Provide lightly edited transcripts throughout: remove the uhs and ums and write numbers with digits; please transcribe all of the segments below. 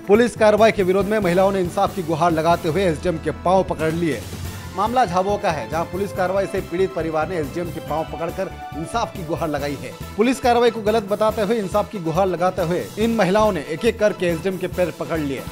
Police कार्रवाई के विरोध में महिलाओं ने इंसाफ की गुहार लगाते हुए एसडीएम के पांव पकड़ लिए। मामला झाबुआ का है, जहां पुलिस कार्रवाई से पीड़ित परिवार ने एसडीएम के पांव पकड़कर इंसाफ की गुहार लगाई है। पुलिस कार्रवाई को गलत बताते हुए इंसाफ की गुहार लगाते हुए इन महिलाओं ने एक एक करके एसडीएम के पैर पकड़ लिए।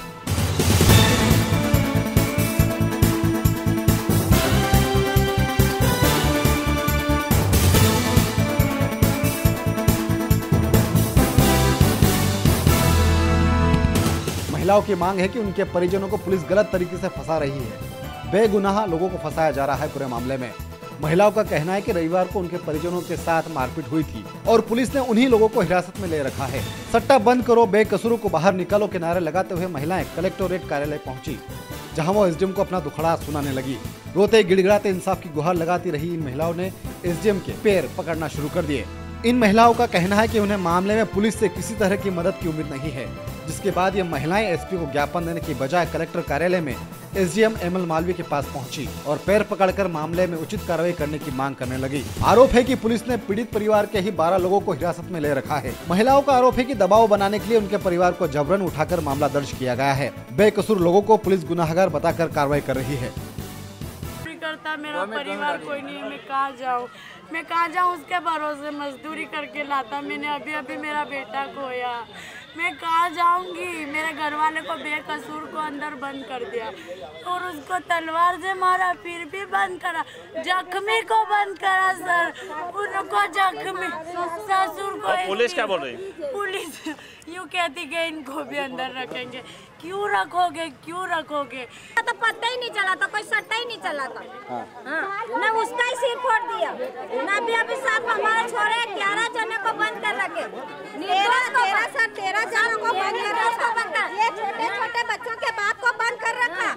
महिलाओं की मांग है कि उनके परिजनों को पुलिस गलत तरीके से फंसा रही है। बेगुनाह लोगों को फंसाया जा रहा है पूरे मामले में। महिलाओं का कहना है कि रविवार को उनके परिजनों के साथ मारपीट हुई थी और पुलिस ने उन्हीं लोगों को हिरासत में ले रखा है। सट्टा बंद करो, बेकसूरों को बाहर निकालो के नारे लगाते हुए महिलाएं कलेक्टोरेट कार्यालय पहुंची, जहां वो एसडीएम को अपना दुखड़ा सुनाने लगी। रोते गिड़गिड़ाते इंसाफ की गुहार लगाती रही इन महिलाओं ने एसडीएम के पैर पकड़ना शुरू कर दिए। इन महिलाओं का कहना है कि उन्हें मामले में पुलिस से किसी तरह की मदद की उम्मीद नहीं है, जिसके बाद ये महिलाएं एसपी को ज्ञापन देने की बजाय कलेक्टर कार्यालय में एसडीएम एमएल मालवीय के पास पहुंची और पैर पकड़कर मामले में उचित कार्रवाई करने की मांग करने लगी। आरोप है कि पुलिस ने पीड़ित परिवार के ही 12 लोगों को हिरासत में ले रखा है। महिलाओं का आरोप है कि दबाव बनाने के लिए उनके परिवार को जबरन उठाकर मामला दर्ज किया गया है। बेकसूर लोगों को पुलिस गुनाहगार बताकर कार्रवाई कर रही है। करता मेरा परिवार कोई नहीं, मैं कहाँ जाऊँ उसके भरोसे मजदूरी करके लाता। मैंने अभी मेरा बेटा खोया, मैं कहाँ जाऊँगी। मेरे घर वाले को बेकसूर को अंदर बंद कर दिया और उसको तलवार से मारा, फिर भी बंद करा। जख्मी को बंद करा सर, उनको जख्मी ससुर को। पुलिस क्या बोल रही? पुलिस यूँ कहती कि इनको भी अंदर रखेंगे। क्यों रखोगे, क्यों रखोगे? तो पता ही नहीं चला था, कोई सट्टा ही नहीं चला था। हाँ। मैं उसका ही सिर फोड़ दिया। ना भी साथ हमारे छोरे 11 जने को बंद कर रखे। 13 जनों को बंद कर रखा। ये छोटे बच्चों के बाप को बंद कर रखा।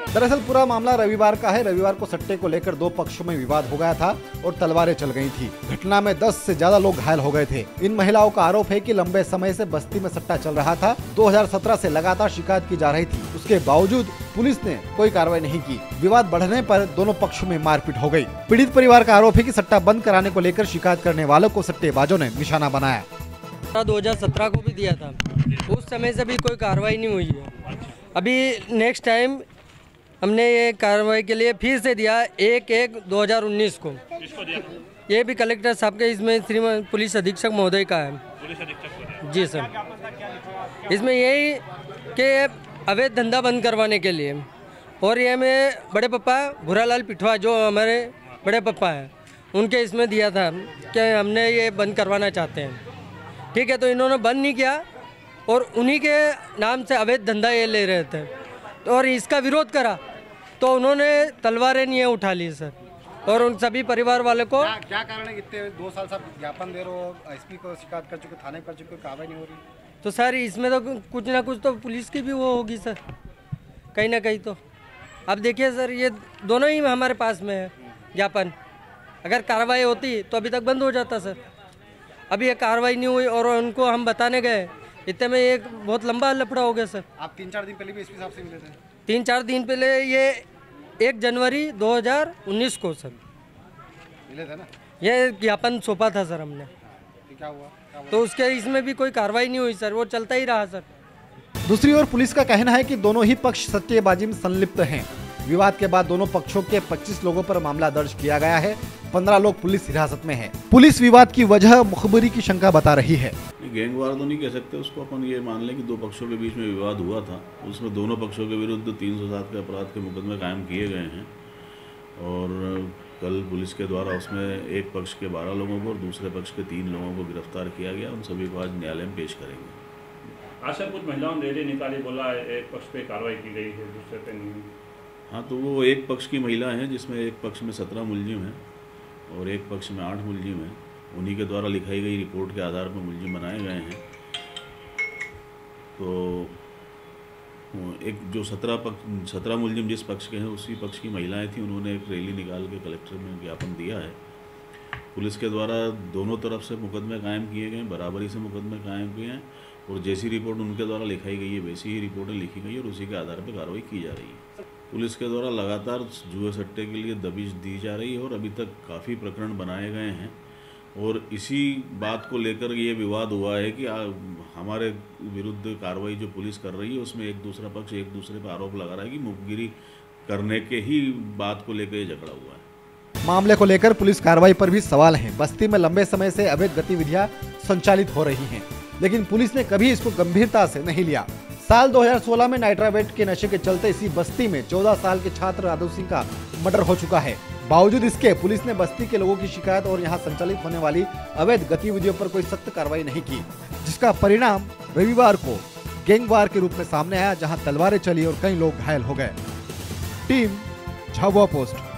दरअसल पूरा मामला रविवार का है। रविवार को सट्टे को लेकर 2 पक्षों में विवाद हो गया था और तलवारें चल गई थी। घटना में 10 से ज्यादा लोग घायल हो गए थे। इन महिलाओं का आरोप है कि लंबे समय से बस्ती में सट्टा चल रहा था। 2017 से लगातार शिकायत की जा रही थी, उसके बावजूद पुलिस ने कोई कार्रवाई नहीं की। विवाद बढ़ने पर दोनों पक्षों में मारपीट हो गई। पीड़ित परिवार का आरोप है कि सट्टा बंद कराने को लेकर शिकायत करने वालों को सट्टेबाजों ने निशाना बनाया। 2017 को भी दिया था, उस समय से भी कोई कार्रवाई नहीं हुई है। अभी नेक्स्ट टाइम हमने ये कार्रवाई के लिए फिर से दिया 1/1/2019 को। ये भी कलेक्टर साहब के, इसमें श्रीमान पुलिस अधीक्षक महोदय का है। जी सर, इसमें यही कि अवैध धंधा बंद करवाने के लिए, और ये हमें बड़े पापा भूरालाल पिठवा जो हमारे बड़े पापा हैं उनके इसमें दिया था कि हमने ये बंद करवाना चाहते हैं। ठीक है, तो इन्होंने बंद नहीं किया और उन्हीं के नाम से अवैध धंधा ये ले रहे थे, और इसका विरोध करा तो उन्होंने तलवारें नहीं उठा ली सर, और उन सभी परिवार वाले को। क्या कारण है? इतने 2 साल से ज्ञापन दे रहे हो, एसपी को शिकायत कर चुके, थाने कर चुके, कार्रवाई नहीं हो रही। तो सर इसमें तो कुछ ना कुछ तो पुलिस की भी वो होगी सर, कहीं ना कहीं तो। अब देखिए सर, ये दोनों ही हमारे पास में है ज्ञापन। अगर कार्रवाई होती तो अभी तक बंद हो जाता सर। अभी ये कार्रवाई नहीं हुई और उनको हम बताने गए, इतने में एक बहुत लंबा लफड़ा हो गया सर। आप 3-4 दिन पहले भी एसपी साहब से मिले थे? 3-4 दिन पहले, ये 1 जनवरी 2019 को सर मिले थे ना। ये ज्ञापन सौंपा था सर हमने। क्या हुआ? तो उसके इसमें भी कोई कार्रवाई नहीं हुई सर, वो चलता ही रहा सर। दूसरी ओर पुलिस का कहना है कि दोनों ही पक्ष सट्टेबाजी में संलिप्त हैं। विवाद के बाद दोनों पक्षों के 25 लोगों पर मामला दर्ज किया गया है। 15 लोग पुलिस हिरासत में हैं। पुलिस विवाद की वजह मुखबिरी की शंका बता रही है। गैंगवार तो नहीं कह सकते उसको, अपन ये मान लें कि 2 पक्षों के बीच में विवाद हुआ था। उसमें दोनों पक्षों के विरुद्ध 307 के अपराध के मुकदमे कायम किए गए हैं और कल पुलिस के द्वारा उसमें एक पक्ष के 12 लोगों को और दूसरे पक्ष के 3 लोगों को गिरफ्तार किया गया। उन सभी को आज न्यायालय में पेश करेंगे। आज सर कुछ महिलाओं ने रैली निकाली, बोला एक पक्ष पे कार्रवाई की गई है, दूसरे पे नहीं। हाँ, तो वो एक पक्ष की महिला हैं, जिसमें एक पक्ष में 17 मुलजिम हैं और एक पक्ष में 8 मुलजिम हैं। उन्हीं के द्वारा लिखाई गई रिपोर्ट के आधार पर मुलजिम बनाए गए हैं। तो एक जो 17 मुलजिम जिस पक्ष के हैं, उसी पक्ष की महिलाएं थी, उन्होंने एक रैली निकाल के कलेक्टर में ज्ञापन दिया है। पुलिस के द्वारा दोनों तरफ से मुकदमे कायम किए गए, बराबरी से मुकदमे कायम किए हैं और जैसी रिपोर्ट उनके द्वारा लिखाई गई है वैसी ही रिपोर्टें लिखी गई और उसी के आधार पर कार्रवाई की जा रही है। पुलिस के द्वारा लगातार जुए सट्टे के लिए दबिश दी जा रही है और अभी तक काफ़ी प्रकरण बनाए गए हैं और इसी बात को लेकर ये विवाद हुआ है कि हमारे विरुद्ध कार्रवाई जो पुलिस कर रही है उसमें एक दूसरा पक्ष एक दूसरे पर आरोप लगा रहा है कि मुखबिरी करने के ही बात को लेकर ये झगड़ा हुआ है। मामले को लेकर पुलिस कार्रवाई पर भी सवाल हैं। बस्ती में लंबे समय से अवैध गतिविधियां संचालित हो रही हैं, लेकिन पुलिस ने कभी इसको गंभीरता से नहीं लिया। साल 2016 में नाइट्रावेट के नशे के चलते इसी बस्ती में 14 साल के छात्र राधव सिंह का मर्डर हो चुका है। बावजूद इसके पुलिस ने बस्ती के लोगों की शिकायत और यहां संचालित होने वाली अवैध गतिविधियों पर कोई सख्त कार्रवाई नहीं की, जिसका परिणाम रविवार को गैंगवार के रूप में सामने आया, जहां तलवारें चली और कई लोग घायल हो गए। Team Jhabua post.